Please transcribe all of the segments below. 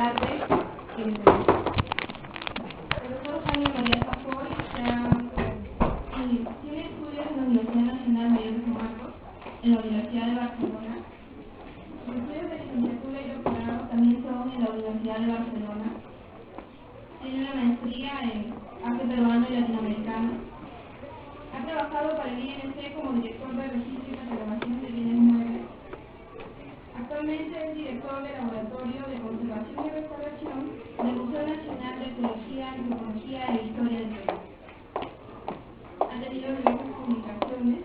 arte. El profesor Jaime María Sajoy tiene estudios en la Universidad Nacional Mayor de San Marcos, en la Universidad de Barcelona. Sus estudios de licenciatura y doctorado también son en la Universidad de Barcelona. Tiene una maestría en arte peruano y latinoamericano. Ha trabajado para el INC como director de registro y catalogación de bienes muebles. Actualmente es director del Laboratorio de Conservación y Restauración del Museo Nacional de Arqueología, Antropología e Historia del Perú. Ha tenido diversas publicaciones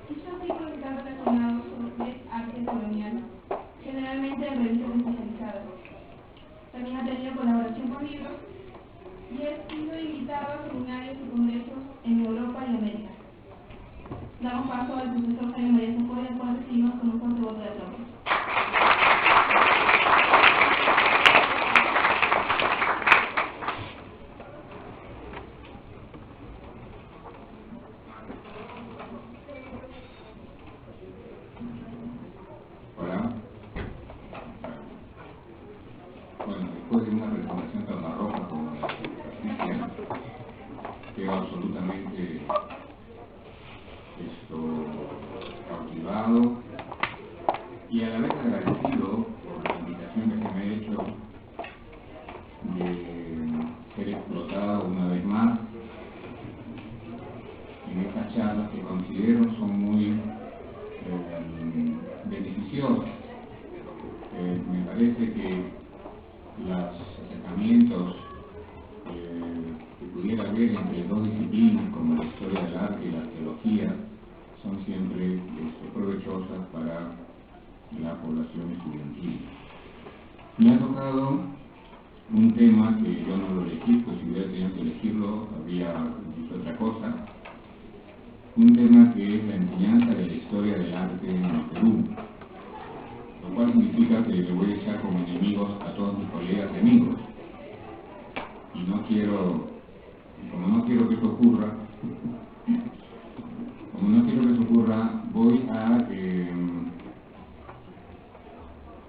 y sus artículos están relacionados sobre arte colonial, generalmente en revistas especializadas. También ha tenido colaboración con libros y ha sido invitado a seminarios y congresos en Europa y América. Damos paso al profesor Jaime María Sajoy, al cual recibimos con un fuerte voto de aplauso. Hola. Bueno, después de una presentación tan barroca como la de Patricia, quedo absolutamente cautivado y a la vez agradecido por la invitación que se me ha hecho de ser explotado una vez más en estas charlas que considero son muy beneficiosas. Me parece que los acercamientos que pudiera haber entre dos disciplinas como la historia del arte y la arqueología son siempre provechosas para la población estudiantil. Me ha tocado un tema que yo no lo elegí, pues si hubiera tenido que elegirlo habría dicho otra cosa, un tema que es la enseñanza de la historia del arte en el Perú, lo cual significa que le voy a echar como enemigos a todos mis colegas y amigos. Y no quiero, como no quiero que eso ocurra, voy a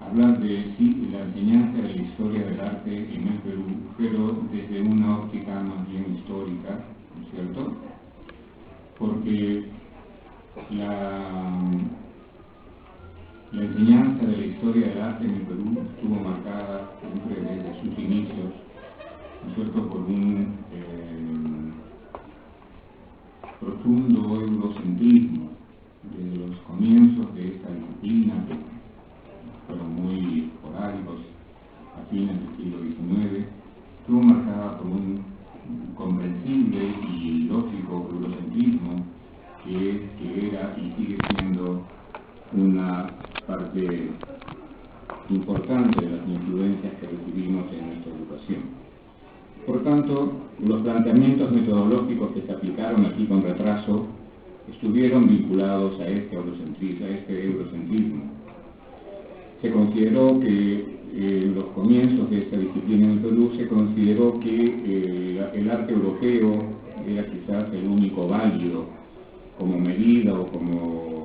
hablar de sí, la enseñanza de la historia del arte en el Perú, pero desde una óptica más bien histórica, ¿no es cierto? Porque la enseñanza de la historia del arte en el Perú estuvo marcada siempre desde sus inicios, ¿no es cierto?, por un profundo eurocentrismo. Desde los comienzos de esta disciplina, que fueron muy esporádicos a fines del siglo XIX, estuvo marcada por un comprensible y lógico eurocentrismo que era y sigue siendo una parte importante de las influencias que recibimos en nuestra educación. Por tanto, los planteamientos metodológicos que se aplicaron aquí con retraso estuvieron vinculados a este eurocentrismo. Se consideró que en los comienzos de esta disciplina en el Perú se consideró que el arte europeo era quizás el único válido como medida o como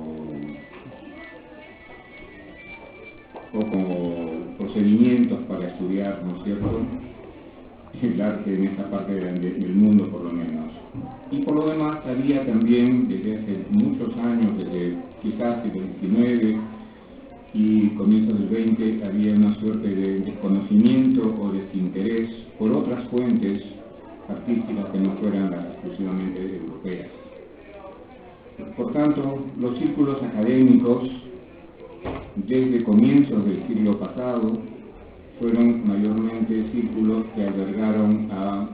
procedimientos para estudiar, ¿no es cierto?, el arte en esta parte del mundo, por lo menos. Y por lo demás había también desde hace muchos años, desde quizás el 19 y comienzos del 20, había una suerte de desconocimiento o desinterés por otras fuentes artísticas que no fueran las exclusivamente europeas. Por tanto, los círculos académicos desde comienzos del siglo pasado fueron mayormente círculos que albergaron a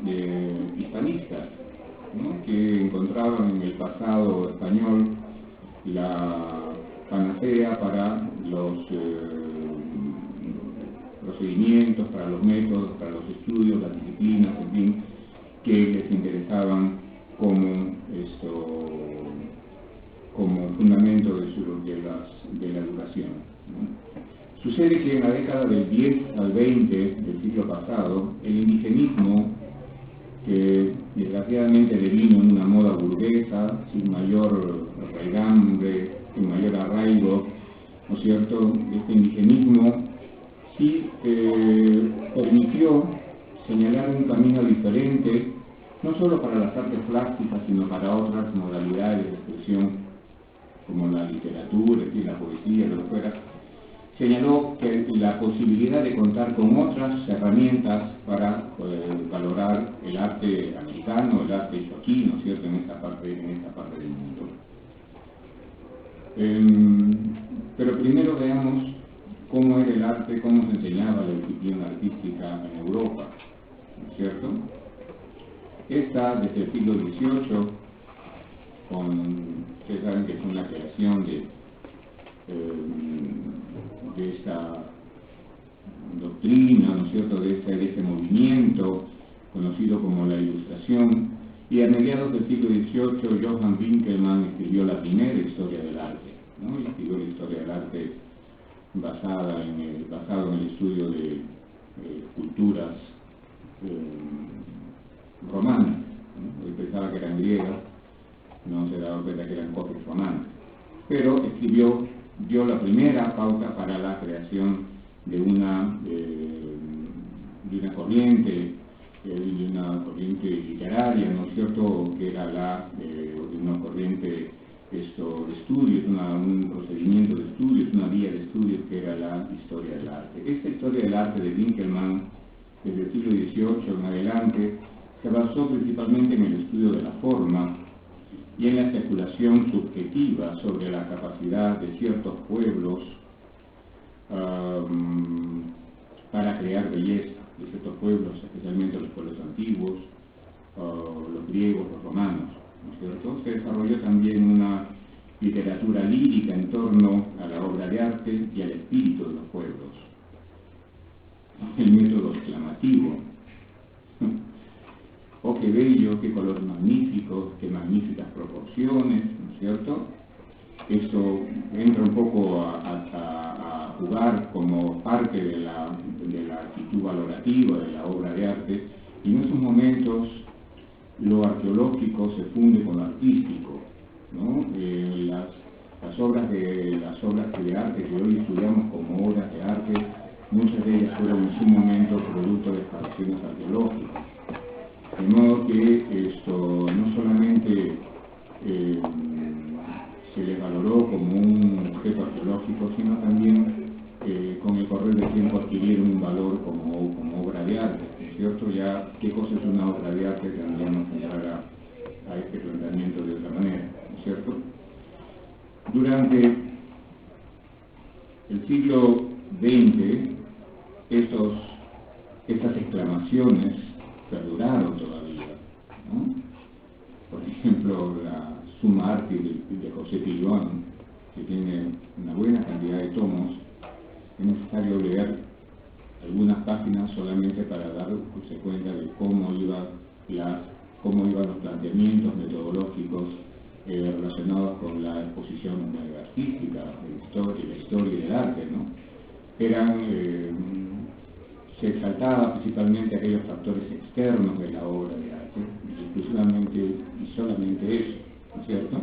hispanistas, ¿no?, que encontraban en el pasado español la panacea para los procedimientos, para los métodos, para los estudios, las disciplinas, en fin, que les interesaban como fundamento de la educación, ¿no? Sucede que en la década del 10 al 20 del siglo pasado, el indigenismo, que desgraciadamente devino en una moda burguesa, sin mayor raigambre, sin mayor arraigo, ¿no es cierto?, este indigenismo y permitió señalar un camino diferente, no solo para las artes plásticas, sino para otras modalidades de expresión, como la literatura, es decir, la poesía, lo que fuera. Señaló que la posibilidad de contar con otras herramientas para valorar el arte americano, el arte hecho aquí, ¿no es cierto?, en esta parte del mundo. Pero primero veamos cómo era el arte, cómo se enseñaba la disciplina artística en Europa, ¿no es cierto? Esta, desde el siglo XVIII, ustedes saben que fue la creación de esta doctrina, ¿no es cierto?, de este movimiento conocido como la Ilustración, y a mediados del siglo XVIII Johann Winckelmann escribió la primera historia del arte, ¿no? Y escribió la historia del arte basado en el estudio de culturas romanas, ¿no? Él pensaba que eran griegas, no se daba cuenta que eran copias romanas, pero dio la primera pauta para la creación de una corriente literaria, ¿no es cierto?, que era una corriente de estudios, un procedimiento de estudios, una vía de estudios que era la historia del arte. Esta historia del arte de Winckelmann, desde el siglo XVIII en adelante, se basó principalmente en el estudio de la forma y en la especulación subjetiva sobre la capacidad de ciertos pueblos para crear belleza, de ciertos pueblos, especialmente los pueblos antiguos, los griegos, los romanos, ¿no es cierto? Se desarrolló también una literatura lírica en torno a la obra de arte y al espíritu de los pueblos. El método exclamativo. Oh, qué bello, qué colores magníficos, qué magníficas proporciones, ¿no es cierto? Eso entra un poco a jugar como parte de la actitud valorativa de la obra de arte, y en esos momentos lo arqueológico se funde con lo artístico, ¿no? Las obras de arte que hoy estudiamos como obras de arte, muchas de ellas fueron en su momento producto de excavaciones arqueológicas. De modo que esto no solamente se les valoró como un objeto arqueológico, sino también con el correr del tiempo adquirieron un valor como obra de arte, ¿no es cierto? Ya, ¿qué cosa es una obra de arte? Tendríamos que entrar a este planteamiento de otra manera, ¿no es cierto? Durante el siglo XX, estas exclamaciones perduraron todavía, ¿no? Por ejemplo, la Summa Arti de José Pilón, que tiene una buena cantidad de tomos. Es necesario leer algunas páginas solamente para darse cuenta de cómo iban los planteamientos metodológicos relacionados con la exposición artística, la historia del arte, ¿no? Se exaltaba principalmente aquellos factores externos de la obra de arte, exclusivamente y solamente eso, ¿no es cierto?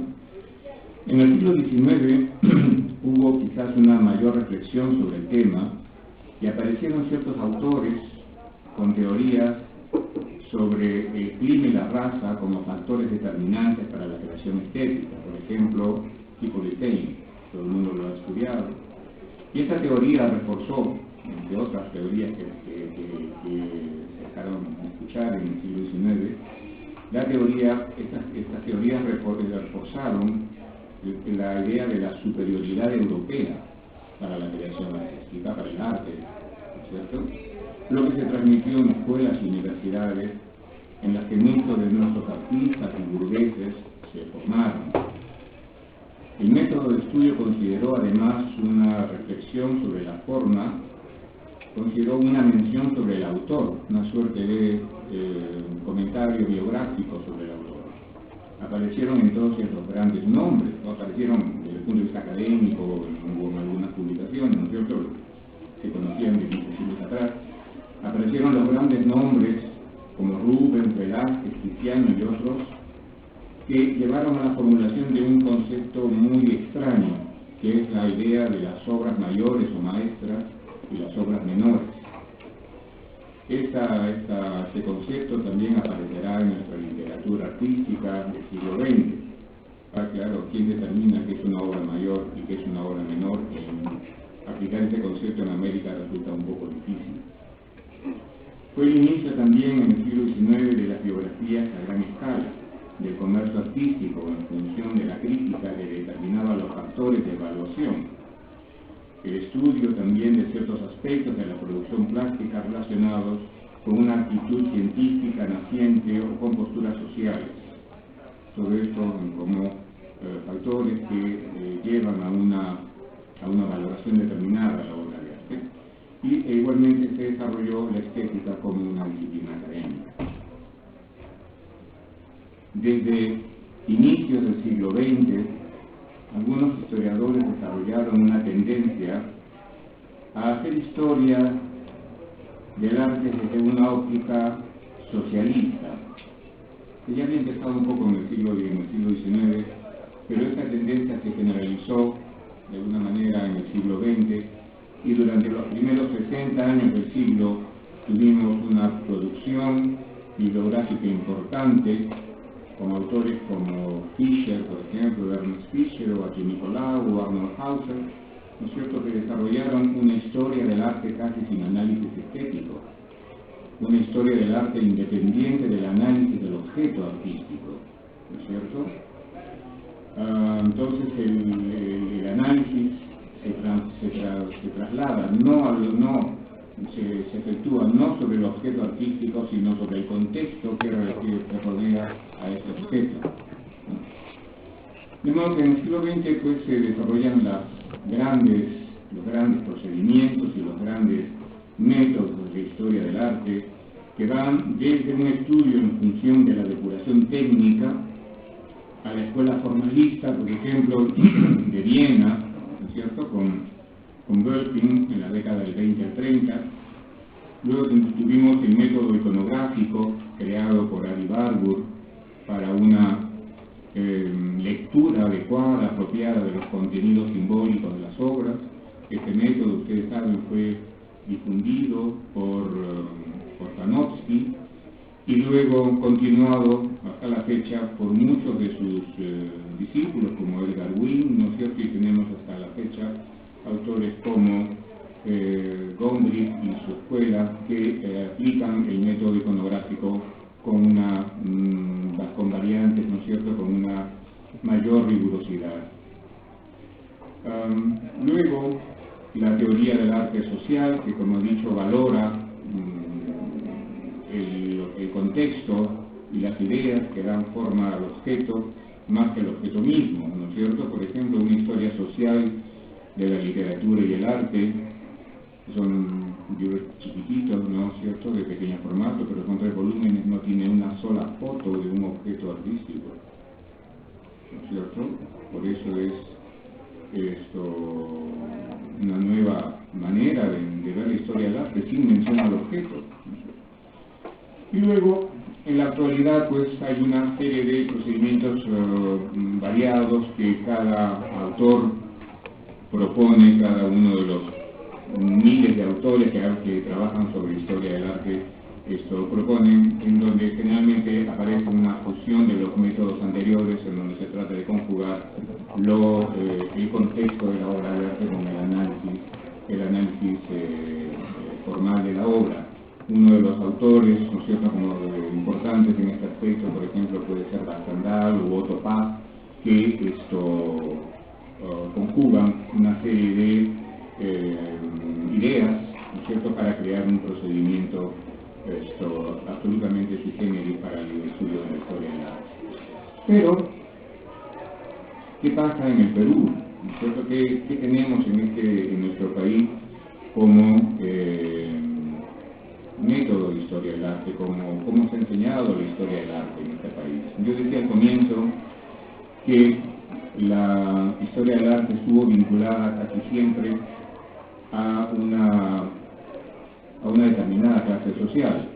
En el siglo XIX hubo quizás una mayor reflexión sobre el tema y aparecieron ciertos autores con teorías sobre el clima y la raza como factores determinantes para la creación estética. Por ejemplo, Hippolyte Taine, todo el mundo lo ha estudiado. Y esta teoría reforzó, entre otras teorías que se dejaron escuchar en el siglo XIX, estas teorías reforzaron la idea de la superioridad europea para la creación artística, para el arte, ¿no es cierto? Lo que se transmitió en escuelas y universidades en las que muchos de nuestros artistas y burgueses se formaron. El método de estudio consideró además una reflexión sobre la forma, consideró una mención sobre el autor, una suerte de comentario biográfico sobre el autor. Aparecieron entonces los grandes nombres, ¿no? Aparecieron desde el punto de vista académico, hubo en algunas publicaciones, ¿no es cierto?, se conocían de muchos siglos atrás. Aparecieron los grandes nombres como Rubens, Velázquez, Tiziano y otros, que llevaron a la formulación de un concepto muy extraño, que es la idea de las obras mayores o maestras y las obras menores. Este concepto también aparecerá en nuestra literatura artística del siglo XX. Claro, ¿quién determina qué es una obra mayor y qué es una obra menor? Aplicar este concepto en América resulta un poco difícil. Fue el inicio también en el siglo XIX de las biografías a gran escala, del comercio artístico en función de la crítica que determinaba los factores de evaluación. El estudio también de ciertos aspectos de la producción plástica relacionados con una actitud científica naciente o con posturas sociales. Todo esto como factores que llevan a una valoración determinada de la obra de arte. Y igualmente se desarrolló la estética como una disciplina académica. Desde inicios del siglo XX, algunos historiadores desarrollaron una tendencia a hacer historia del arte desde una óptica socialista, que ya había empezado un poco en el siglo XIX, pero esta tendencia se generalizó de alguna manera en el siglo XX, y durante los primeros 60 años del siglo tuvimos una producción bibliográfica importante, con autores como Fischer, por ejemplo, Ernst Fischer, o H. Nicolau, o Arnold Hauser, ¿no es cierto?, que desarrollaron una historia del arte casi sin análisis estético, una historia del arte independiente del análisis del objeto artístico, ¿no es cierto? Entonces el análisis se traslada, se efectúa no sobre el objeto artístico, sino sobre el contexto que rodea a ese objeto. De modo que en el siglo XX pues, se desarrollan los grandes procedimientos y los grandes métodos de historia del arte, que van desde un estudio en función de la depuración técnica a la escuela formalista, por ejemplo, de Viena, ¿no es cierto?, con Bölting en la década del 20 al 30. Luego tuvimos el método iconográfico creado por Ari Barbour para una lectura adecuada, apropiada de los contenidos simbólicos de las obras. Este método, ustedes saben, fue difundido por Panofsky y luego continuado hasta la fecha por muchos de sus discípulos, como Edgar Wynne, ¿no es cierto?, y tenemos hasta la fecha autores como Gombrich y su escuela que aplican el método iconográfico con variantes, ¿no es cierto?, con una mayor rigurosidad. Luego, la teoría del arte social, que como he dicho valora el contexto y las ideas que dan forma al objeto más que el objeto mismo, ¿no es cierto? Por ejemplo, una historia social de la literatura y el arte, son libros chiquititos, ¿no es cierto?, de pequeño formato, pero con 3 volúmenes, no tiene una sola foto de un objeto artístico, ¿no es cierto? Por eso es una nueva manera de ver la historia del arte sin mención al objeto, ¿no? Y luego, en la actualidad, pues hay una serie de procedimientos variados que cada autor propone, cada uno de los miles de autores que trabajan sobre historia del arte, proponen, en donde generalmente aparece una fusión de los métodos anteriores, en donde se trata de conjugar el contexto de la obra de arte con el análisis formal de la obra. Uno de los autores, ¿no es cierto?, como importantes en este aspecto, por ejemplo, puede ser Bastandal u Otto Paz, que conjugan una serie de ideas, ¿no es cierto?, para crear un procedimiento absolutamente sui generis para el estudio de la historia del arte. Pero, ¿qué pasa en el Perú? ¿No es cierto? ¿Qué tenemos en nuestro país como método de historia del arte? ¿Cómo se ha enseñado la historia del arte en este país? Yo decía al comienzo que la historia del arte estuvo vinculada casi siempre a una determinada clase social,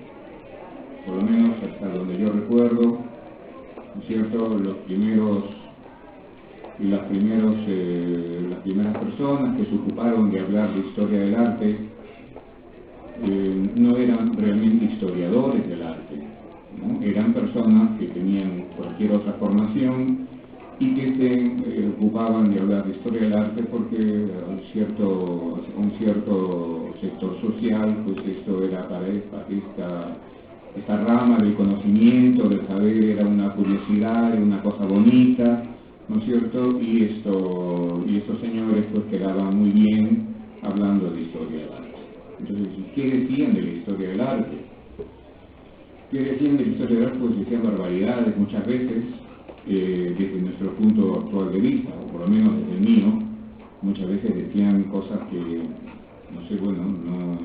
por lo menos hasta donde yo recuerdo, ¿no es cierto?, las primeras personas que se ocuparon de hablar de historia del arte historiadores del arte, ¿no? Eran personas que tenían cualquier otra formación y que se ocupaban de hablar de historia del arte porque un cierto sector social, pues esto era para esta rama del conocimiento, del saber, era una curiosidad, era una cosa bonita, ¿no es cierto? Y estos señores pues quedaban muy bien hablando de historia del arte. Entonces, ¿qué decían de la historia del arte? ¿Qué decían de la historia del arte? Pues decían barbaridades muchas veces, desde nuestro punto actual de vista, o por lo menos desde el mío, muchas veces decían cosas que, no sé, bueno, no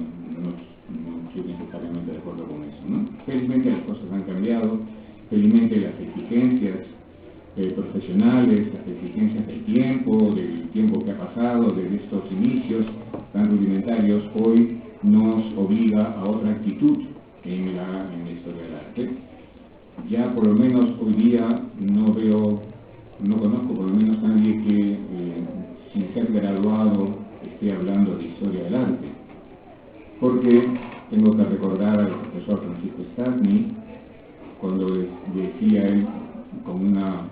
estoy necesariamente de acuerdo con eso, ¿no? Felizmente las cosas han cambiado, felizmente las exigencias profesionales, las exigencias del tiempo que ha pasado, desde estos inicios tan rudimentarios, hoy nos obliga a otra actitud en la historia del arte. Ya por lo menos hoy día no conozco por lo menos nadie que sin ser graduado esté hablando de historia del arte, porque tengo que recordar al profesor Francisco Stastny cuando decía él con una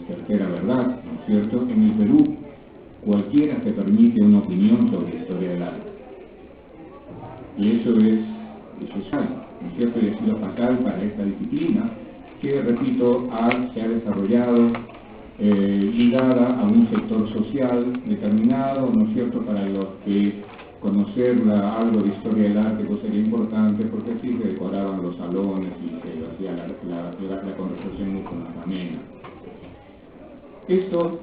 certera verdad, ¿no es cierto? En el Perú cualquiera se permite una opinión sobre la historia del arte, y eso es algo, ¿no es cierto? Y ha sido fatal para esta disciplina que, repito, se ha desarrollado ligada a un sector social determinado, ¿no es cierto?, para los que conocer algo de historia del arte pues era importante porque así se decoraban los salones y se hacía la conversación mucho más amena. Esto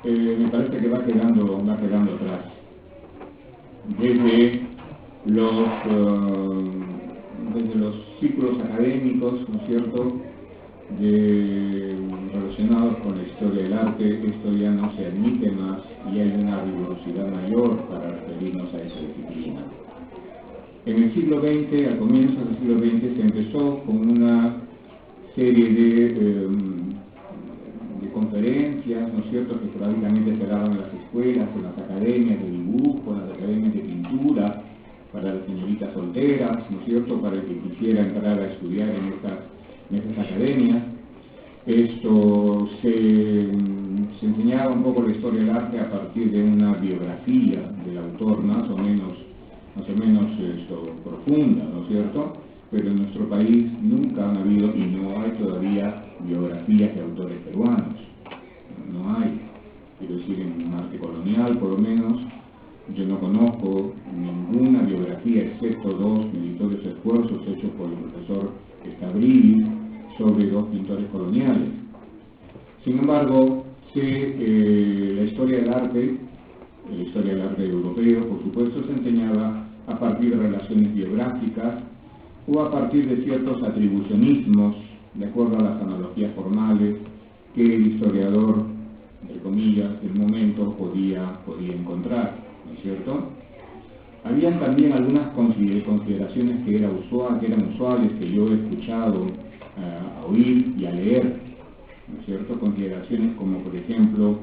me parece que va quedando atrás. Desde los círculos académicos, ¿no es cierto?, relacionados con la historia del arte, esto ya no se admite más y hay una rigurosidad mayor para referirnos a esa disciplina. En el siglo XX, a comienzos del siglo XX, se empezó con una serie de conferencias, ¿no es cierto?, que prácticamente se daban en las escuelas, en las academias de dibujo, en las academias de pintura, para las señoritas solteras, ¿no es cierto?, para el que quisiera entrar a estudiar en estas academias. Esto se enseñaba un poco la historia del arte a partir de una biografía del autor más o menos profunda, ¿no es cierto?, pero en nuestro país nunca han habido y no hay todavía biografías de autores peruanos, no hay. Quiero decir, en arte colonial por lo menos yo no conozco ninguna biografía excepto dos meritorios esfuerzos hechos por el profesor Estabrillis sobre dos pintores coloniales. Sin embargo, la historia del arte europeo, por supuesto, se enseñaba a partir de relaciones biográficas o a partir de ciertos atribucionismos, de acuerdo a las analogías formales que el historiador, entre comillas, del momento podía encontrar, ¿no es cierto? Habían también algunas consideraciones que eran usuales, que yo he escuchado a oír y a leer, ¿no es cierto? Consideraciones como, por ejemplo,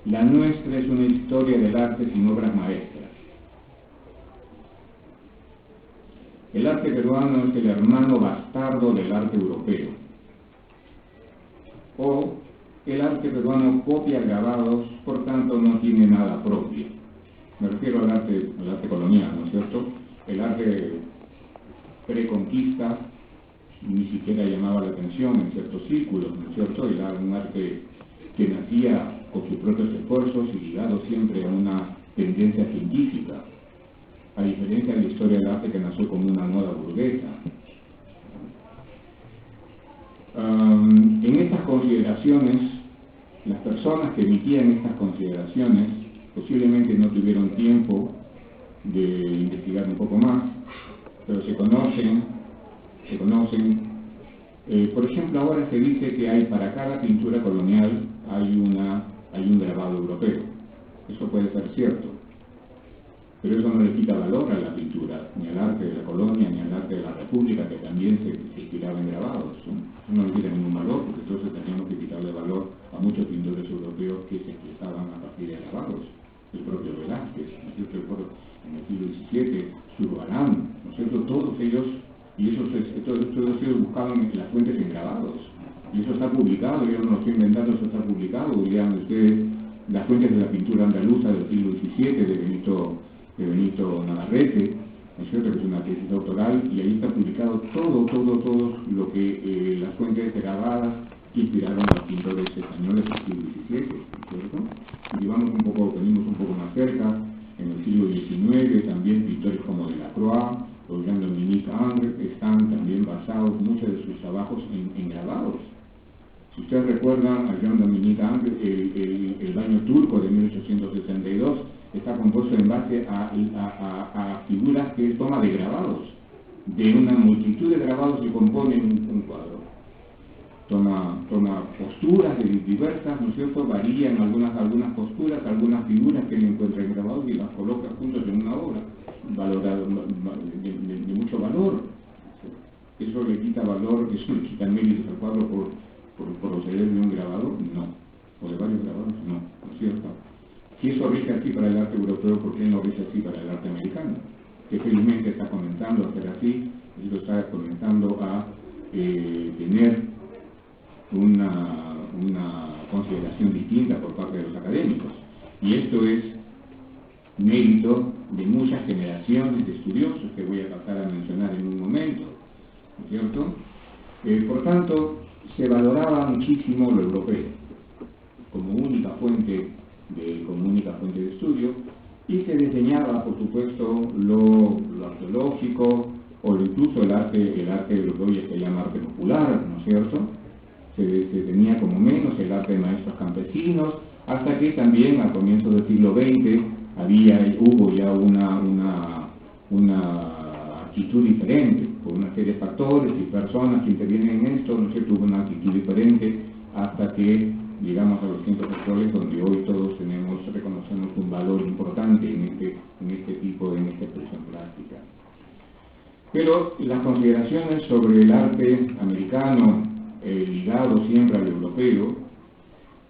la nuestra es una historia del arte sin obras maestras. El arte peruano es el hermano bastardo del arte europeo. O el arte peruano copia grabados, por tanto no tiene nada propio. Me refiero al arte colonial, ¿no es cierto? El arte preconquista ni siquiera llamaba la atención en ciertos círculos, ¿no es cierto? Era un arte que nacía con sus propios esfuerzos y ligado siempre a una tendencia científica, a diferencia de la historia del arte que nació como una moda burguesa. En estas consideraciones, las personas que emitían estas consideraciones posiblemente no tuvieron tiempo de investigar un poco más, pero se conocen. Por ejemplo, ahora se dice que para cada pintura colonial hay un grabado europeo. Eso puede ser cierto, pero eso no le quita valor a la pintura, ni al arte de la colonia, ni al arte de la república, que también se inspiraba en grabados. Eso no le quita ningún valor, porque entonces teníamos que quitarle valor a muchos pintores europeos que se expresaban a partir de grabados. El propio Velázquez, ¿no es cierto? En el siglo XVII, Zurbarán, ¿no es cierto? Todos ellos, y todos ellos buscaban las fuentes en grabados. Y eso está publicado, yo no lo estoy inventando, eso está publicado. Vean ustedes las fuentes de la pintura andaluza del siglo XVII de Benito Navarrete, ¿no es cierto?, que es una tesis doctoral, y ahí está publicado todo lo que las fuentes grabadas que inspiraron a los pintores españoles del siglo XVII, ¿no es cierto? Y venimos un poco más cerca, en el siglo XIX, también pintores como Delacroix o Jean-Dominique Ingres están también basados, muchos de sus trabajos, en grabados. Si ustedes recuerdan a Jean-Dominique Ingres, el baño turco de 1862 está compuesto en base a figuras que él toma de grabados. De una multitud de grabados se compone un cuadro. Toma posturas diversas, ¿no es cierto? Varían algunas posturas, algunas figuras que él encuentra en grabados y las coloca juntos en una obra de mucho valor. ¿Eso le quita valor, eso le quita méritos al cuadro por proceder de un grabado? No. ¿O de varios grabados? No, ¿no es cierto? Si eso rige así para el arte europeo, ¿por qué no rige así para el arte americano? Que felizmente está comenzando a ser así, y lo está comenzando a tener una consideración distinta por parte de los académicos. Y esto es mérito de muchas generaciones de estudiosos que voy a pasar a mencionar en un momento, ¿no es cierto? Por tanto, se valoraba muchísimo lo europeo como única fuente de estudio, y se diseñaba, por supuesto, lo arqueológico o incluso el arte lo que hoy se llama arte popular, ¿no es cierto? Se tenía como menos el arte de maestros campesinos, hasta que también a comienzos del siglo XX hubo ya una actitud diferente, por una serie de factores y personas que intervienen en esto, ¿no es cierto? Hubo una actitud diferente hasta que llegamos a los tiempos actuales, donde hoy todos reconocemos un valor importante en esta expresión plástica. Pero las consideraciones sobre el arte americano, ligado siempre al europeo,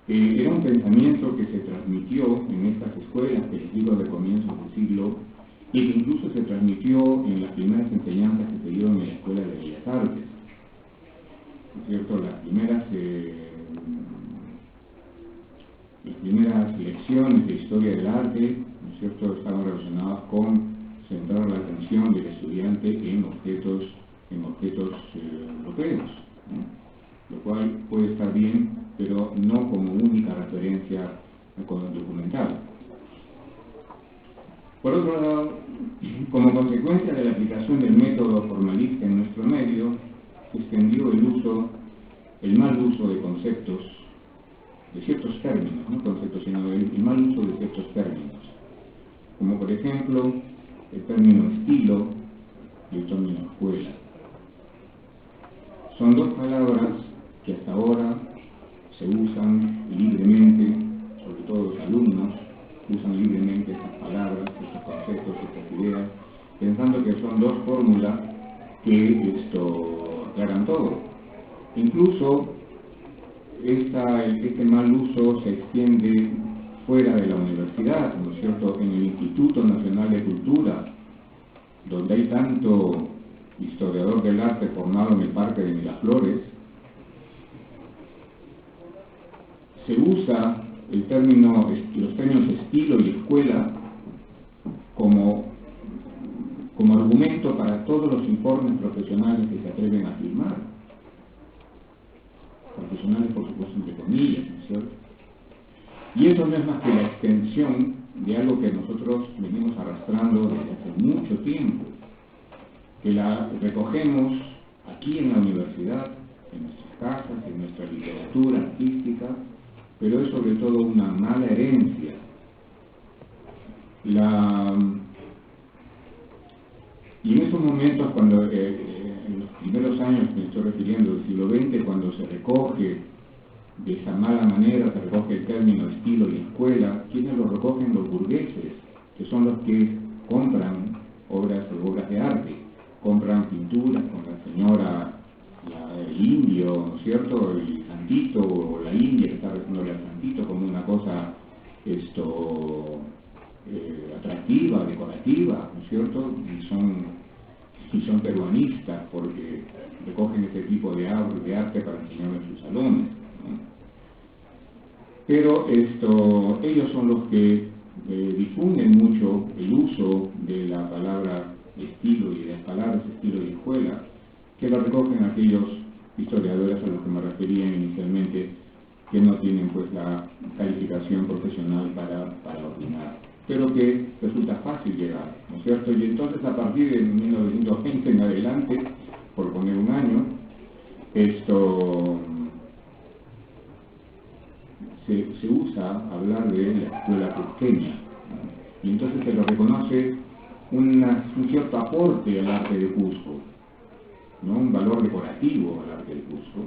era un pensamiento que se transmitió en estas escuelas que les digo de comienzos del siglo, y que incluso se transmitió en las primeras enseñanzas que se dieron en la Escuela de Bellas Artes, ¿no es cierto? Las primeras lecciones de historia del arte, ¿no es cierto?, estaban relacionadas con centrar la atención del estudiante en objetos europeos, ¿no? Lo cual puede estar bien, pero no como única referencia documental. Por otro lado, como consecuencia de la aplicación del método formalista en nuestro medio, se extendió el mal uso de conceptos, de ciertos términos, no conceptos, sino el mal uso de ciertos términos, como por ejemplo el término estilo y el término escuela. Son dos palabras que hasta ahora se usan libremente, sobre todo los alumnos usan libremente estas palabras, estos conceptos, estas ideas, pensando que son dos fórmulas que aclaran todo. Incluso este mal uso se extiende fuera de la universidad, ¿no es cierto?, en el Instituto Nacional de Cultura, donde hay tanto historiador del arte formado en el Parque de Miraflores. Se usa los términos estilo y escuela como argumento para todos los informes profesionales que se atreven a firmar. Profesionales, por supuesto, entre comillas, ¿no es cierto? Y eso no es más que la extensión de algo que nosotros venimos arrastrando desde hace mucho tiempo, que la recogemos aquí en la universidad, en nuestras casas, en nuestra literatura artística, pero es sobre todo una mala herencia. Y en esos momentos, cuando en los primeros años que me estoy refiriendo del siglo XX, cuando se recoge de esa mala manera, se recoge el término estilo y escuela, ¿quiénes lo recogen? Los burgueses, que son los que compran obras de arte, compran pinturas con la señora, el indio, ¿no es cierto?, el santito, o la india que está refiriéndole al santito como una cosa atractiva, decorativa, ¿no es cierto?, y son y son peruanistas porque recogen este tipo de arte para enseñar en sus salones, ¿no? Pero ellos son los que difunden mucho el uso de la palabra estilo y de las palabras estilo y escuela, que lo recogen aquellos historiadores a los que me refería inicialmente, que no tienen pues la calificación profesional para opinar, pero que resulta fácil llegar, ¿no es cierto? Y entonces a partir de 1920 en adelante, por poner un año, se usa hablar de la escuela cusqueña, ¿no? Y entonces se lo reconoce un cierto aporte al arte de Cusco, ¿no? Un valor decorativo al arte de Cusco.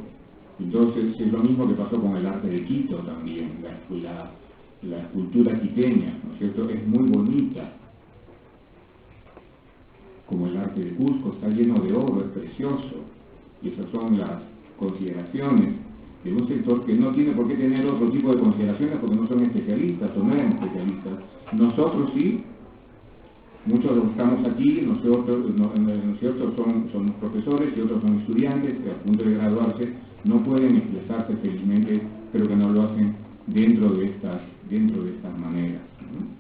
Entonces es lo mismo que pasó con el arte de Quito también, la escultura quiteña, ¿no es cierto? Es muy bonita, como el arte de Cusco, está lleno de oro, es precioso, y esas son las consideraciones de un sector que no tiene por qué tener otro tipo de consideraciones porque no son especialistas o no eran especialistas. Nosotros sí, muchos de los que estamos aquí, nosotros son profesores y otros son estudiantes que a punto de graduarse no pueden expresarse felizmente, pero que no lo hacen dentro de estas maneras, ¿no?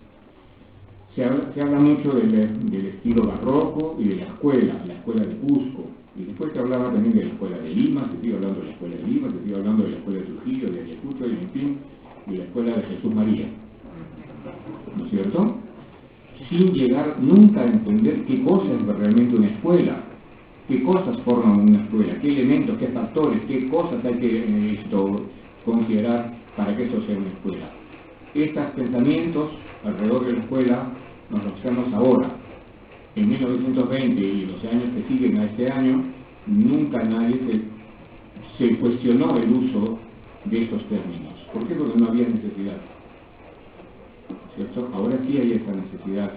Se habla mucho del estilo barroco y de la escuela de Cusco, y después se hablaba también de la escuela de Lima, se sigue hablando de la escuela de Lima, se sigue hablando de la escuela de Trujillo, de Ayacucho, y en fin, de la escuela de Jesús María, ¿no es cierto? Sin llegar nunca a entender qué cosa es realmente una escuela, qué cosas forman una escuela, qué elementos, qué factores, qué cosas hay que considerar para que eso sea una escuela. Estos pensamientos alrededor de la escuela nos los hacemos ahora. En 1920 y los años que siguen a este año, nunca nadie se cuestionó el uso de estos términos. ¿Por qué? Porque no había necesidad, ¿cierto? Ahora sí hay esta necesidad,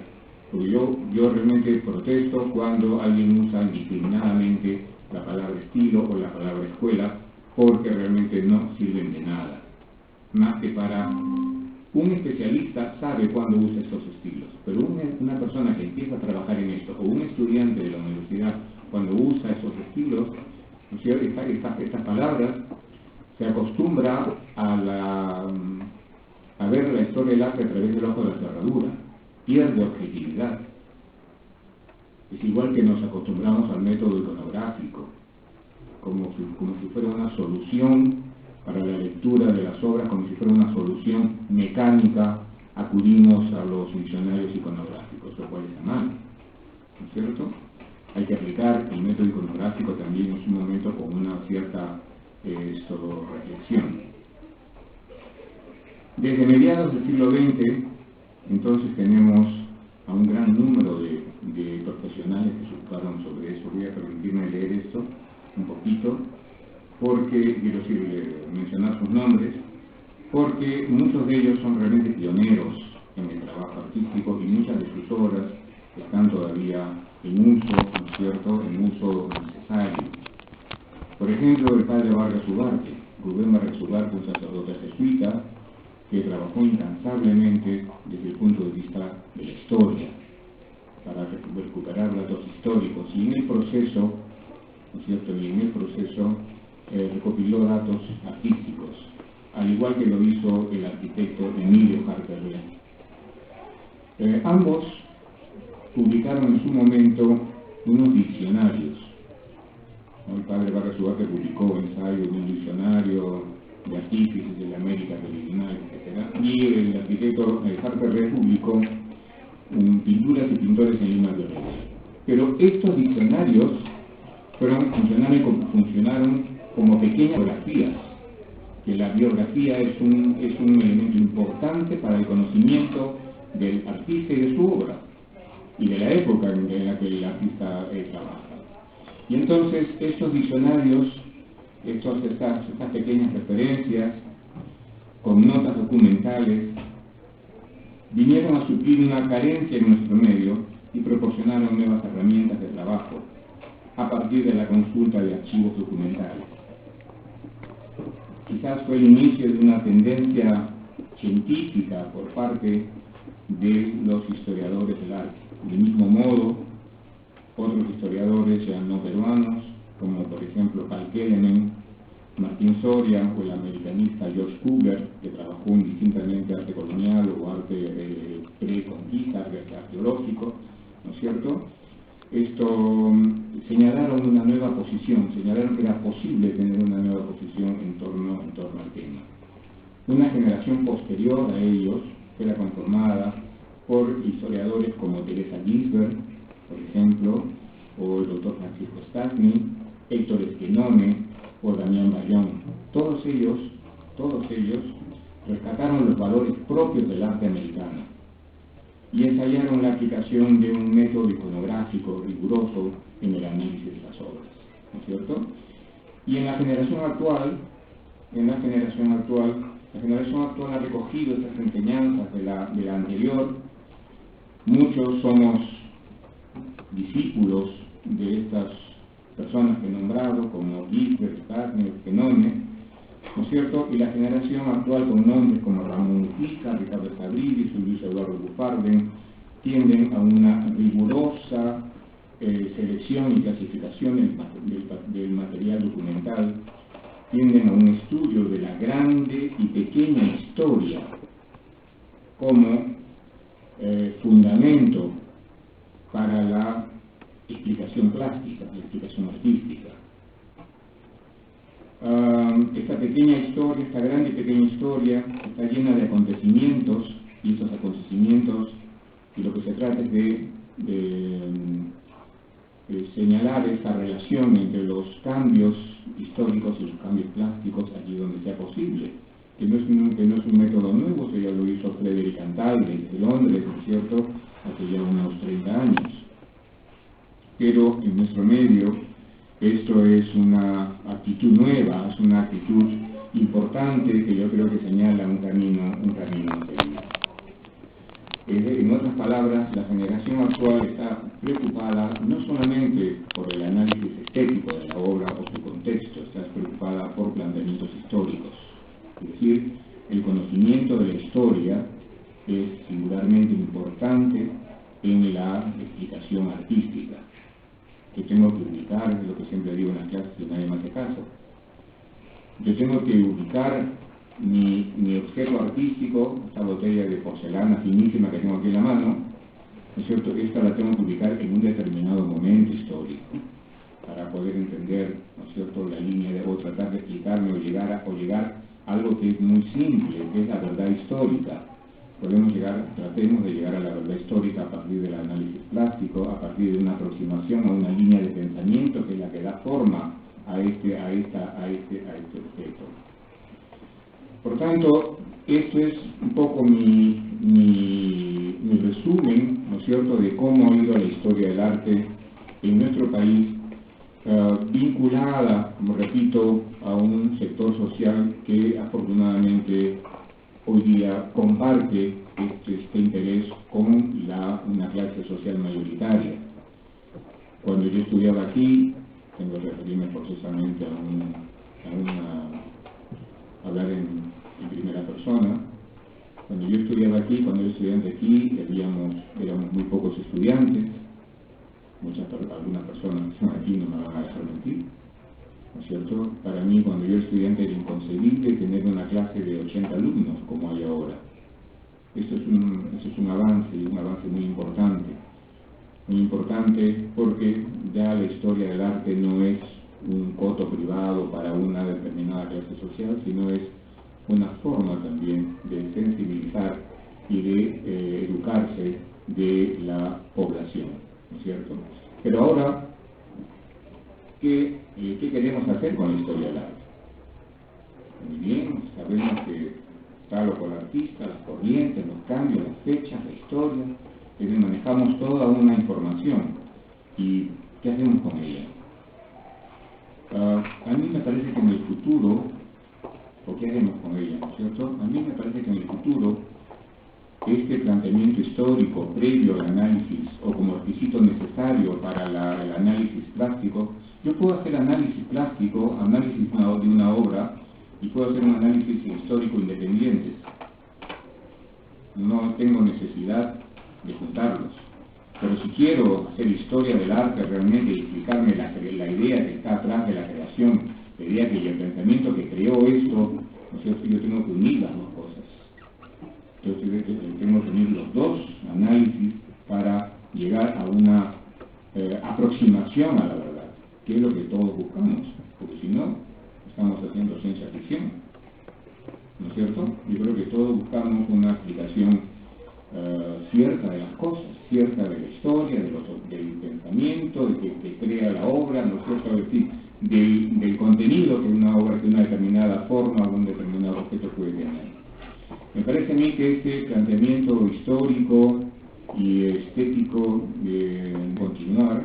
porque yo realmente protesto cuando alguien usa indiscriminadamente la palabra estilo o la palabra escuela, porque realmente no sirven de nada, más que para un especialista sabe cuándo usa estos estilos, pero una persona que empieza a trabajar en esto, o un estudiante de la universidad, cuando usa esos estilos, ¿no es cierto? Estas palabras, se acostumbra a ver la historia del arte a través del ojo de la cerradura, pierde objetividad. Es igual que nos acostumbramos al método iconográfico, como si fuera una solución para la lectura de las obras, como si fuera una solución mecánica, acudimos a los diccionarios iconográficos, lo cual está mal, ¿no es cierto? Hay que aplicar el método iconográfico también en su momento con una cierta reflexión. Desde mediados del siglo XX, entonces tenemos a un gran número de profesionales que se ocuparon sobre eso. Voy a permitirme leer esto un poquito, porque quiero mencionar sus nombres, porque muchos de ellos son realmente pioneros en el trabajo artístico y muchas de sus obras están todavía en uso, ¿no es cierto?, en uso necesario. Por ejemplo, el padre Vargas Ugarte, Rubén Vargas Ugarte, un sacerdote jesuita que trabajó incansablemente desde el punto de vista de la historia, para recuperar datos históricos, y en el proceso, ¿no es cierto?, recopiló datos artísticos, al igual que lo hizo el arquitecto Emilio Harper Lee. Ambos publicaron en su momento unos diccionarios, ¿no? El padre Vargas Ugarte publicó ensayos de un diccionario de artífices de la América Meridional, etc. Y el arquitecto Harper Lee publicó pinturas y pintores en Lima de Reyes. Pero estos diccionarios funcionaron como pequeñas biografías, que la biografía es un elemento importante para el conocimiento del artista y de su obra, y de la época en la que el artista trabaja. Y entonces estos diccionarios, estas pequeñas referencias, con notas documentales, vinieron a suplir una carencia en nuestro medio y proporcionaron nuevas herramientas de trabajo a partir de la consulta de archivos documentales. Quizás fue el inicio de una tendencia científica por parte de los historiadores del arte. Del mismo modo, otros historiadores sean no peruanos, como por ejemplo Paul Kellerman, Martín Soria o el americanista George Kugler, que trabajó indistintamente arte colonial o arte pre-conquista, arte arqueológico, ¿no es cierto? Señalaron una nueva posición, señalaron que era posible tener una nueva posición en torno al tema. Una generación posterior a ellos era conformada por historiadores como Teresa Ginsberg, por ejemplo, o el doctor Francisco Stastny, Héctor Esquenone o Damián Bayón. Todos ellos rescataron los valores propios del arte americano y ensayaron la aplicación de un método iconográfico riguroso en el análisis de las obras, ¿no es cierto? Y en la generación actual ha recogido estas enseñanzas de la anterior. Muchos somos discípulos de estas personas que he nombrado, como Ginsberg, Stastny, Esquenone, ¿no es cierto? Y la generación actual, con nombres como Ramón Mujica, Ricardo Escabridis, Luis Eduardo Bufarden, tienden a una rigurosa selección y clasificación del material documental, tienden a un estudio de la grande y pequeña historia como fundamento para la explicación plástica, la explicación artística. Esta pequeña historia, esta grande y pequeña historia, está llena de acontecimientos, y estos acontecimientos, y lo que se trata es de señalar esa relación entre los cambios históricos y los cambios plásticos allí donde sea posible, que no es un método nuevo. Eso ya lo hizo Frederick Antal desde Londres, ¿no es cierto?, hace ya unos 30 años. Pero en nuestro medio esto es una actitud nueva, es una actitud importante que yo creo que señala un camino a seguir. En otras palabras, la generación actual está preocupada no solamente por el análisis estético de la obra o su contexto, está preocupada por planteamientos históricos. Es decir, el conocimiento de la historia es singularmente importante en la explicación artística. Yo tengo que ubicar, es lo que siempre digo en las clases y nadie me hace caso. Yo tengo que ubicar mi objeto artístico, esta botella de porcelana finísima que tengo aquí en la mano, ¿no es cierto? Esta la tengo que ubicar en un determinado momento histórico para poder entender, ¿no es cierto?, la línea o tratar de explicarme o llegar a algo que es muy simple, que es la verdad histórica. Tratemos de llegar a la verdad histórica a partir del análisis plástico, a partir de una aproximación a una línea de pensamiento que es la que da forma a este objeto. Por tanto, esto es un poco mi resumen, ¿no es cierto?, de cómo ha ido la historia del arte en nuestro país, vinculada, como repito, a un sector social que afortunadamente hoy día comparte este interés con una clase social mayoritaria. Cuando yo estudiaba aquí, tengo que referirme forzosamente a hablar en primera persona. Cuando yo estudiaba aquí, cuando yo era estudiante aquí, éramos muy pocos estudiantes. Algunas personas que están aquí no me van a dejar mentir, ¿no es cierto? Para mí, cuando yo era estudiante, era inconcebible tener una clase de 80 alumnos como hay ahora. Eso es un avance muy importante porque ya la historia del arte no es un coto privado para una determinada clase social, sino es una forma también de sensibilizar y de educarse de la población, ¿no es cierto? Pero ahora, ¿qué queremos hacer con la historia del arte? Muy bien, sabemos que está lo colartista, las corrientes, los cambios, las fechas, la historia, que manejamos toda una información. ¿Y qué hacemos con ella? A mí me parece que en el futuro, ¿o qué haremos con ella, ¿no es cierto? A mí me parece que en el futuro, este planteamiento histórico previo al análisis o como requisito necesario para el análisis plástico, yo puedo hacer análisis plástico, análisis de una obra, y puedo hacer un análisis histórico independiente. No tengo necesidad de juntarlos. Pero si quiero hacer historia del arte realmente y explicarme la idea que está atrás de la creación, la idea que el pensamiento que creó esto, ¿no es cierto? Yo tengo que unir las dos cosas. Entonces tengo que unir los dos análisis para llegar a una aproximación a la verdad, que es lo que todos buscamos, porque si no, estamos haciendo ciencia ficción, ¿no es cierto? Yo creo que todos buscamos una explicación cierta de las cosas, cierta de la historia, del pensamiento, de que crea la obra, ¿no es cierto? Es decir, del contenido que una obra, que una determinada forma o un determinado objeto puede tener. Me parece a mí que este planteamiento histórico y estético de continuar.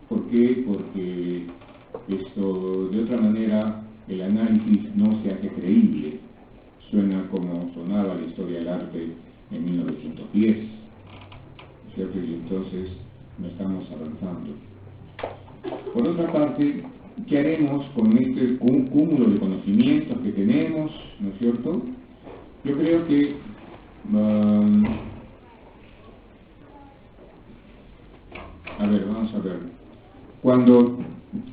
¿Por qué? Porque esto, de otra manera, el análisis no se hace creíble. Suena como sonaba la historia del arte en 1910, ¿cierto? Y entonces no estamos avanzando. Por otra parte, ¿qué haremos con este cúmulo de conocimientos que tenemos, ¿no es cierto? Yo creo que a ver, vamos a ver. Cuando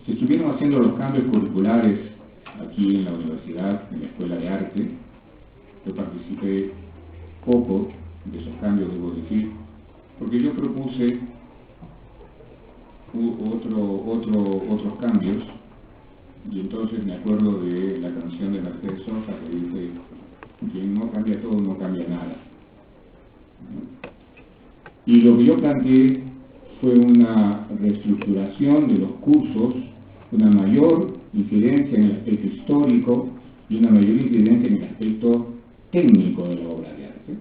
se estuvieron haciendo los cambios curriculares aquí en la universidad, en la Escuela de Arte, yo participé poco de esos cambios, debo decir, porque yo propuse otros cambios, y entonces me acuerdo de la canción de Mercedes Sosa que dice: quien no cambia todo, no cambia nada. Y lo que yo planteé fue una reestructuración de los cursos, una mayor incidencia en el aspecto histórico y una mayor incidencia en el aspecto técnico de la obra de arte.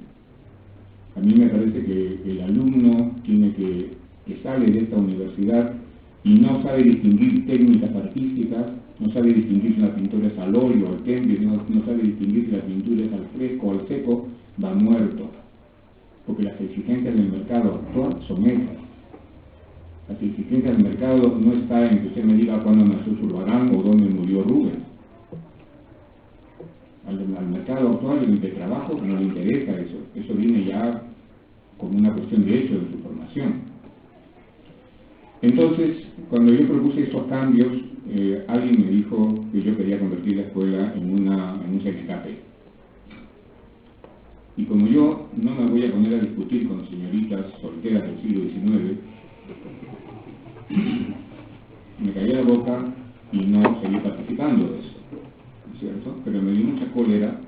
A mí me parece que el alumno tiene que sale de esta universidad y no sabe distinguir técnicas artísticas, no sabe distinguir si una pintura es al óleo, al temple, no sabe distinguir si la pintura es al fresco o al seco, va muerto. Porque las exigencias del mercado actual son esas. Las exigencias del mercado no está en que usted me diga cuándo nació Zurbarán o dónde murió Rubens. Al mercado actual y de trabajo no le interesa eso. Eso viene ya como una cuestión de hecho de su formación. Entonces, cuando yo propuse estos cambios, alguien me dijo que yo quería convertir la escuela en un CNKP. Y como yo no me voy a poner a discutir con señoritas solteras del siglo XIX, me callé la boca y no seguí participando de eso, ¿no es cierto? Pero me dio mucha cólera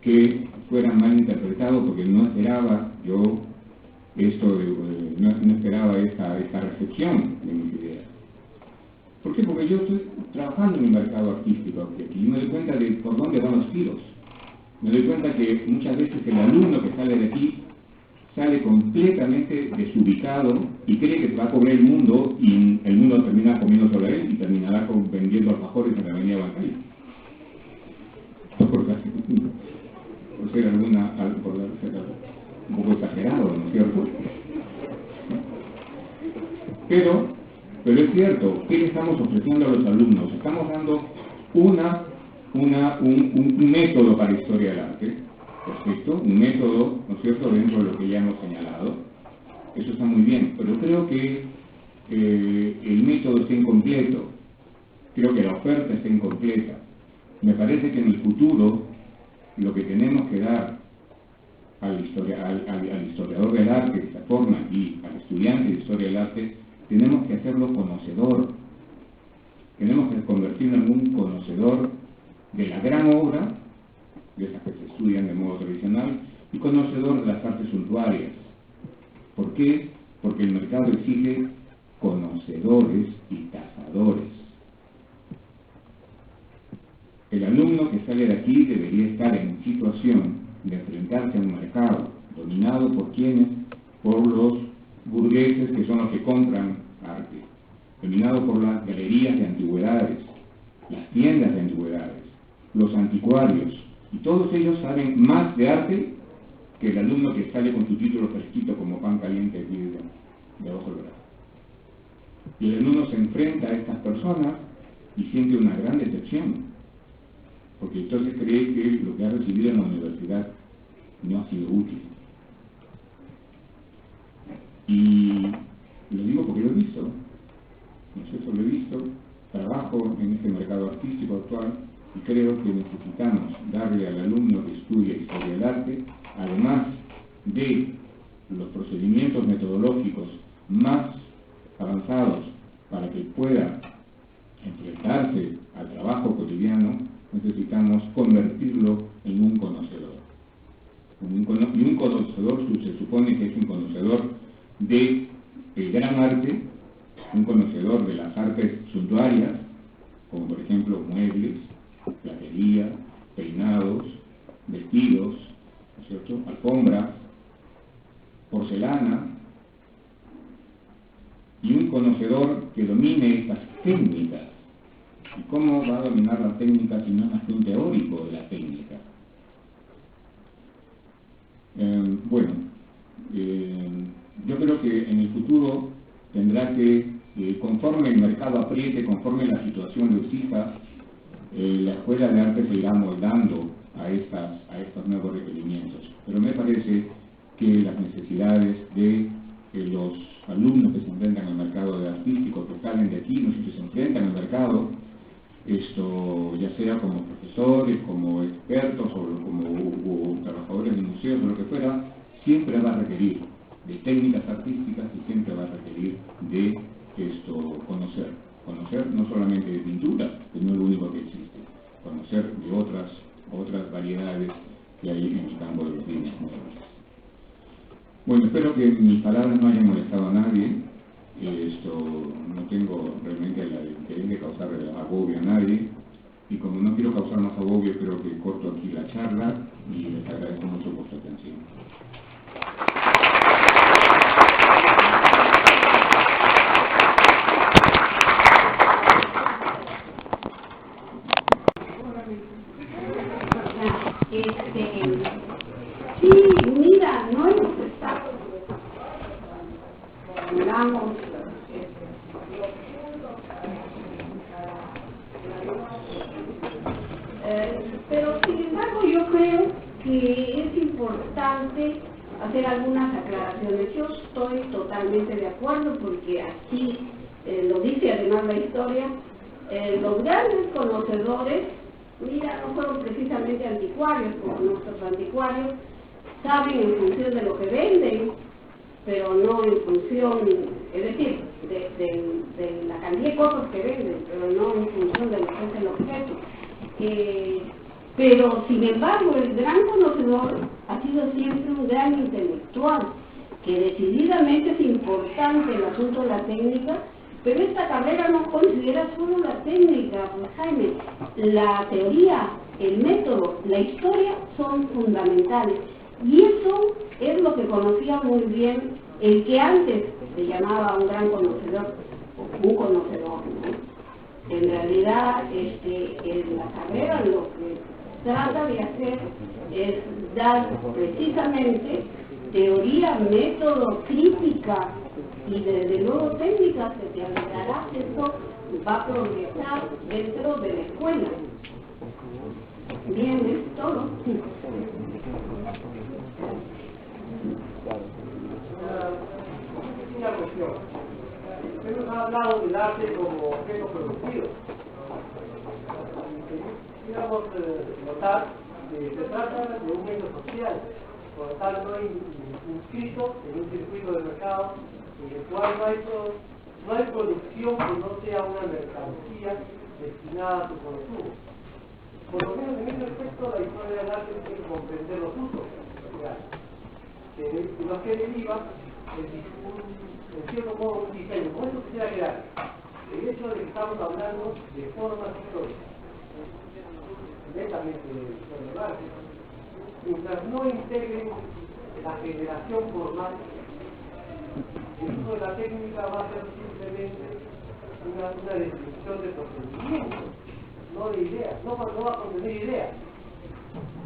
que fuera mal interpretado, porque no esperaba yo esto, no esperaba esta recepción de mis ideas. ¿Por qué? Porque yo estoy trabajando en el mercado artístico aquí y me doy cuenta de por dónde van los tiros. Me doy cuenta que muchas veces el alumno que sale de aquí sale completamente desubicado y cree que se va a comer el mundo y el mundo termina comiendo sobre él y terminará vendiendo alfajores en la avenida Bancay. Por ser un poco exagerado, ¿no es cierto? Pero es cierto, ¿qué le estamos ofreciendo a los alumnos? Estamos dando un método para historia del arte, perfecto, un método, ¿no es cierto?, dentro de lo que ya hemos señalado. Eso está muy bien, pero creo que el método está incompleto, creo que la oferta está incompleta. Me parece que en el futuro lo que tenemos que dar al historiador del arte que se forma y al estudiante de historia del arte, tenemos que hacerlo conocedor. Tenemos que convertirlo en un conocedor de la gran obra, de esas que se estudian de modo tradicional, y conocedor de las artes suntuarias. ¿Por qué? Porque el mercado exige conocedores y cazadores. El alumno que sale de aquí debería estar en situación de enfrentarse a un mercado dominado por quienes, por los burgueses que son los que compran arte, dominado por las galerías de antigüedades, las tiendas de antigüedades, los anticuarios, y todos ellos saben más de arte que el alumno que sale con su título fresquito como pan caliente aquí de abajo del brazo. Y el alumno se enfrenta a estas personas y siente una gran decepción, porque entonces cree que lo que ha recibido en la universidad no ha sido útil. Y visto, ¿no es cierto? Lo he visto, trabajo en este mercado artístico actual y creo que necesitamos darle al alumno que estudia historia del arte, además de los procedimientos metodológicos más avanzados para que pueda enfrentarse al trabajo cotidiano, necesitamos convertirlo en un conocedor. Y un conocedor se supone que es un conocedor del gran arte, un conocedor de las artes suntuarias, como por ejemplo muebles, platería, peinados, vestidos, ¿no es cierto?, alfombras, porcelana, y un conocedor que domine estas técnicas. ¿Y cómo va a dominar las técnicas si no es más que un teórico de la técnica? Yo creo que en el futuro tendrá que, conforme el mercado apriete, conforme la situación lo exija, la Escuela de Arte se irá moldando a estos nuevos requerimientos. Pero me parece que las necesidades de los alumnos que se enfrentan al mercado de artístico, que salen de aquí, no sé, que se enfrentan al mercado, ya sea como profesores, como expertos o como trabajadores de museos o lo que fuera, siempre va a requerir de técnicas artísticas y siempre va a requerir de conocer no solamente de pintura, que no es lo único que existe, conocer de otras variedades que hay en el campo de los bienes muebles. Bueno, espero que mis palabras no hayan molestado a nadie. No tengo realmente el interés de causar agobio a nadie, y como no quiero causar más agobio, creo que corto aquí la charla y les agradezco mucho por su atención. Sí, mira, no hemos estado, digamos, pero sin embargo yo creo que es importante hacer algunas aclaraciones. Yo estoy totalmente de acuerdo porque así lo dice además la historia, los grandes conocedores, mira, no fueron precisamente anticuarios como nuestros anticuarios, saben en función de lo que venden, pero no en función, es decir, de la cantidad de cosas que venden, pero no en función de lo que es el objeto. Pero, sin embargo, el gran conocedor ha sido siempre un gran intelectual, que decididamente es importante el asunto de la técnica, pero esta carrera no considera solo la técnica, pues Jaime, la teoría, el método, la historia son fundamentales. Y eso es lo que conocía muy bien el que antes se llamaba un gran conocedor, o un conocedor, ¿no? En realidad, en la carrera lo que trata de hacer es dar precisamente teoría, método, crítica y desde luego técnicas que te ayudará. Esto va a progresar dentro de la escuela. Bien, es todo. Una cuestión. Usted nos ha hablado del arte como objeto productivo. Quisiéramos notar que se trata de un medio social, por lo tanto inscrito en un circuito de mercado en el cual no hay producción que no sea una mercancía destinada a su consumo. Por lo menos en ese aspecto la historia del arte tiene que comprender los usos sociales, de los que deriva en cierto modo un diseño. Con eso quisiera quedar el hecho de que estamos hablando de formas históricas, netamente de historia del arte, mientras no integren la generación formal, el uso de la técnica va a ser simplemente una descripción de procedimientos, no de ideas, no va a contener ideas.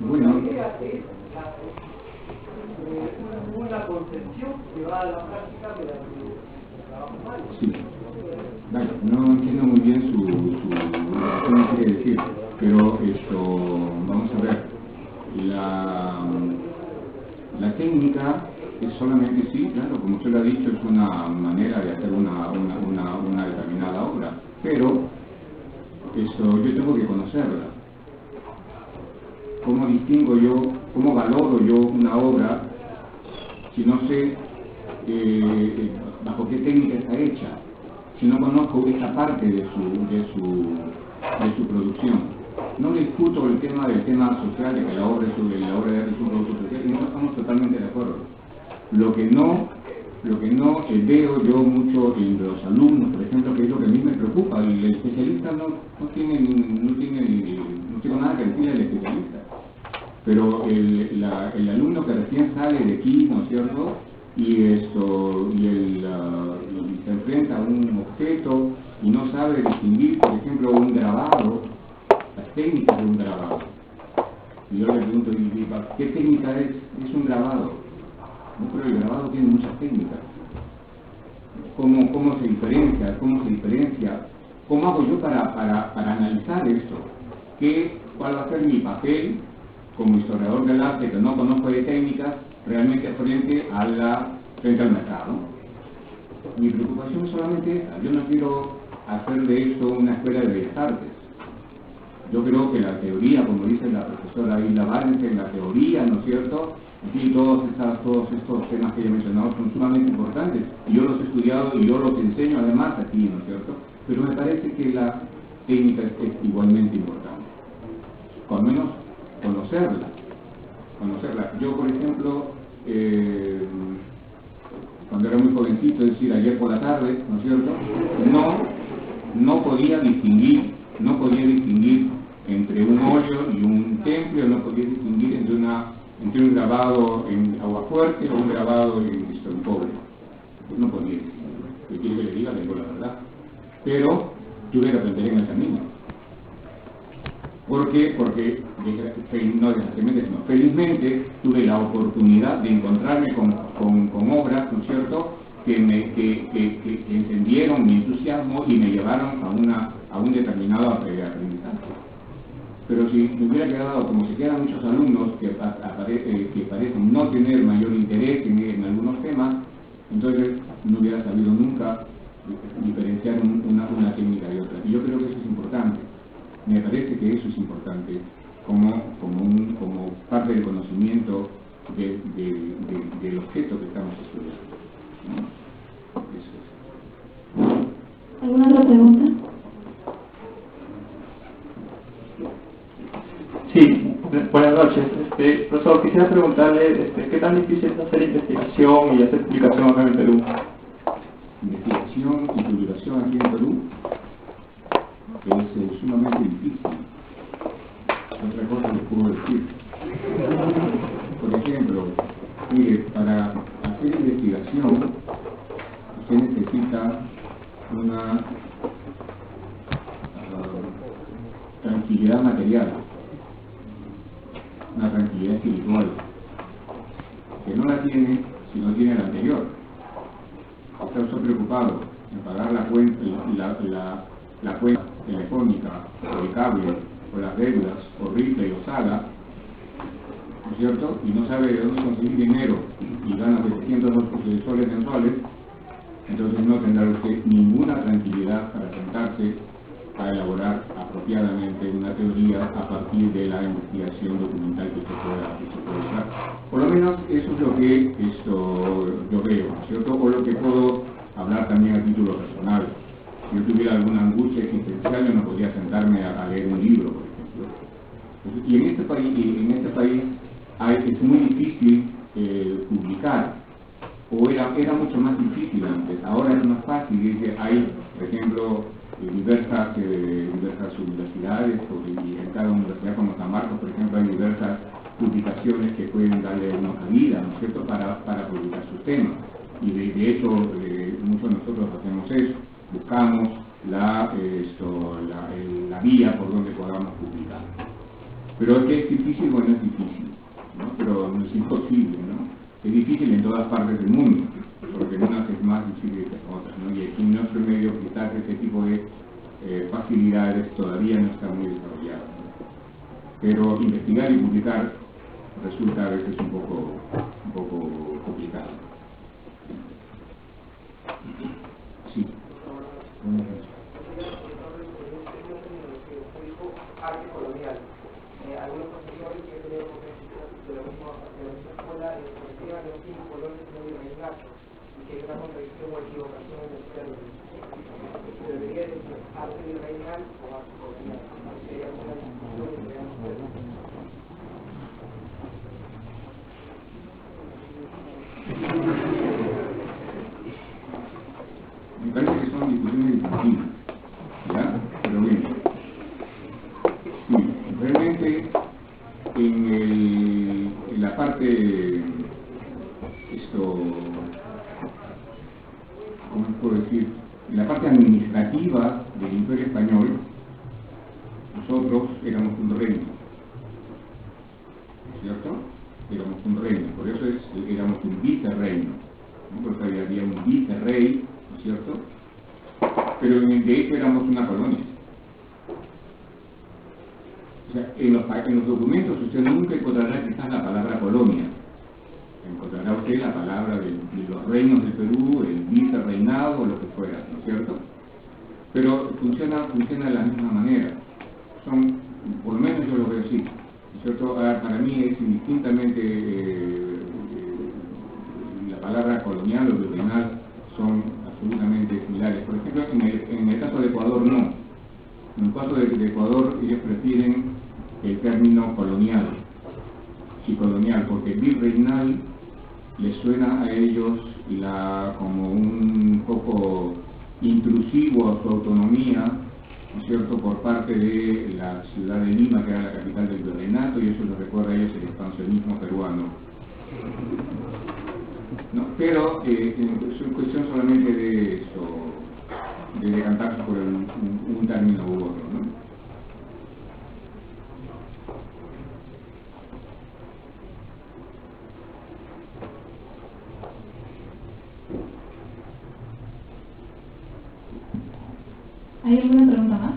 Bueno. La idea es una concepción que va a la práctica mediante el trabajo humano. Sí. Vale, no entiendo muy bien qué me quiere decir, pero vamos a ver, la técnica es solamente, sí, claro, como usted lo ha dicho, es una manera de hacer una una obra si no sé bajo qué técnica está hecha, si no conozco esa parte de su producción? No discuto el tema social, de que la obra de arte es un producto social, y no estamos totalmente de acuerdo. Lo que no veo yo mucho en los alumnos, por ejemplo, que es lo que a mí me preocupa, el especialista no tengo nada que decirle al especialista, pero el alumno que recién sale de aquí, ¿no es cierto?, y se enfrenta a un objeto y no sabe distinguir, por ejemplo, un grabado, las técnicas de un grabado. Y yo le pregunto, ¿qué técnica es un grabado? No, pero el grabado tiene muchas técnicas. ¿Cómo se diferencia? ¿Cómo hago yo para analizar esto? ¿Cuál va a ser mi papel como historiador del arte, que no conozco de técnicas, realmente frente al mercado? Mi preocupación es solamente, yo no quiero hacer de esto una escuela de bellas artes. Yo creo que la teoría, como dice la profesora Isla Valentin, la teoría, ¿no es cierto?, y todos estos temas que he mencionado son sumamente importantes, y yo los he estudiado y yo los enseño además aquí, ¿no es cierto?, pero me parece que la técnica es igualmente importante, al menos conocerla. Yo, por ejemplo, cuando era muy jovencito, es decir, ayer por la tarde, ¿no es cierto?, no podía distinguir entre un óleo y un temple, no podía distinguir entre un grabado en agua fuerte o un grabado en cobre. No podía distinguir. ¿Qué quiere que le diga? Le digo la verdad. Pero tuve que aprender en el camino. ¿Por qué? Porque no desgraciadamente, sino felizmente tuve la oportunidad de encontrarme con obras, ¿no es cierto?, que encendieron mi entusiasmo y me llevaron a un determinado aprendizaje. Pero si me hubiera quedado, como se quedan muchos alumnos que parecen no tener mayor interés en algunos temas, entonces no hubiera sabido nunca diferenciar una técnica de otra. Y yo creo que eso es importante. Me parece que eso es importante como parte del conocimiento del objeto que estamos estudiando, ¿no? Eso es. ¿Alguna otra pregunta? Sí, buenas noches. Profesor, quisiera preguntarle ¿qué tan difícil es hacer investigación y hacer publicación acá en el Perú? Investigación y publicación aquí en Perú es sumamente difícil. Otra cosa les puedo decir. Por ejemplo, mire, para hacer investigación usted necesita una tranquilidad material, una tranquilidad espiritual, que no la tiene si no tiene la anterior. Está usted preocupado en pagar la cuenta telefónica, o el cable, o las deudas, o Ripley o Saga, ¿no es cierto?, y no sabe de dónde conseguir dinero y gana 700 soles mensuales, entonces no tendrá usted ninguna tranquilidad para sentarse a elaborar apropiadamente una teoría a partir de la investigación documental que se puede usar. Por lo menos eso es lo que yo veo, ¿no es cierto?, o lo que puedo hablar también a título personal. Si yo tuviera alguna angustia existencial, yo no podría sentarme a leer un libro, por ejemplo. Y en este país es muy difícil publicar, o era mucho más difícil antes. Ahora es más fácil, hay, por ejemplo, diversas universidades, y en cada universidad como San Marcos, por ejemplo, hay diversas publicaciones que pueden darle una cabida, ¿no es cierto?, para publicar sus temas. Y de hecho, muchos de nosotros hacemos eso, buscamos la vía por donde podamos publicar. Pero es que es difícil, bueno, es difícil, ¿no?, pero no es imposible, ¿no? Es difícil en todas partes del mundo, porque en unas es más difícil que en otras, ¿no? Y aquí en nuestro medio quizás ese tipo de facilidades todavía no está muy desarrollado, ¿no? Pero investigar y publicar resulta a veces un poco complicado. Sí. Arte colonial. Algunos profesores que he tenido de la misma escuela virreinato, y que hay una contradicción o equivocación en el término. Debería decir arte virreinal o arte colonial, sería una discusión entre ambos términos. Me parece que son discusiones distintas, ¿ya? Pero bien, sí, realmente en la parte, ¿cómo puedo decir? En la parte administrativa del Imperio Español, nosotros éramos un reino, ¿cierto? Éramos un reino, por eso éramos un vicerreino, ¿no? Porque había un vicerrey, ¿no es cierto? Pero de hecho éramos una colonia. O sea, en los documentos usted nunca encontrará quizás la palabra colonia. Encontrará usted la palabra de los reinos del Perú, el vicerreinado o lo que fuera, ¿no es cierto? Pero funciona de la misma manera. Son, por lo menos yo lo veo así, ¿no es cierto? Para mí es indistintamente la palabra colonial o virreinal son absolutamente similares. Por ejemplo, en el caso de Ecuador no. En el caso de Ecuador ellos prefieren el término colonial, sí, colonial, porque virreinal les suena a ellos como un poco intrusivo a su autonomía, ¿no es cierto?, por parte de la ciudad de Lima, que era la capital del virreinato, y eso les recuerda a ellos el expansionismo peruano. ¿No? Pero es cuestión solamente de eso, de decantarse por un término u otro, ¿no? ¿Hay alguna pregunta más?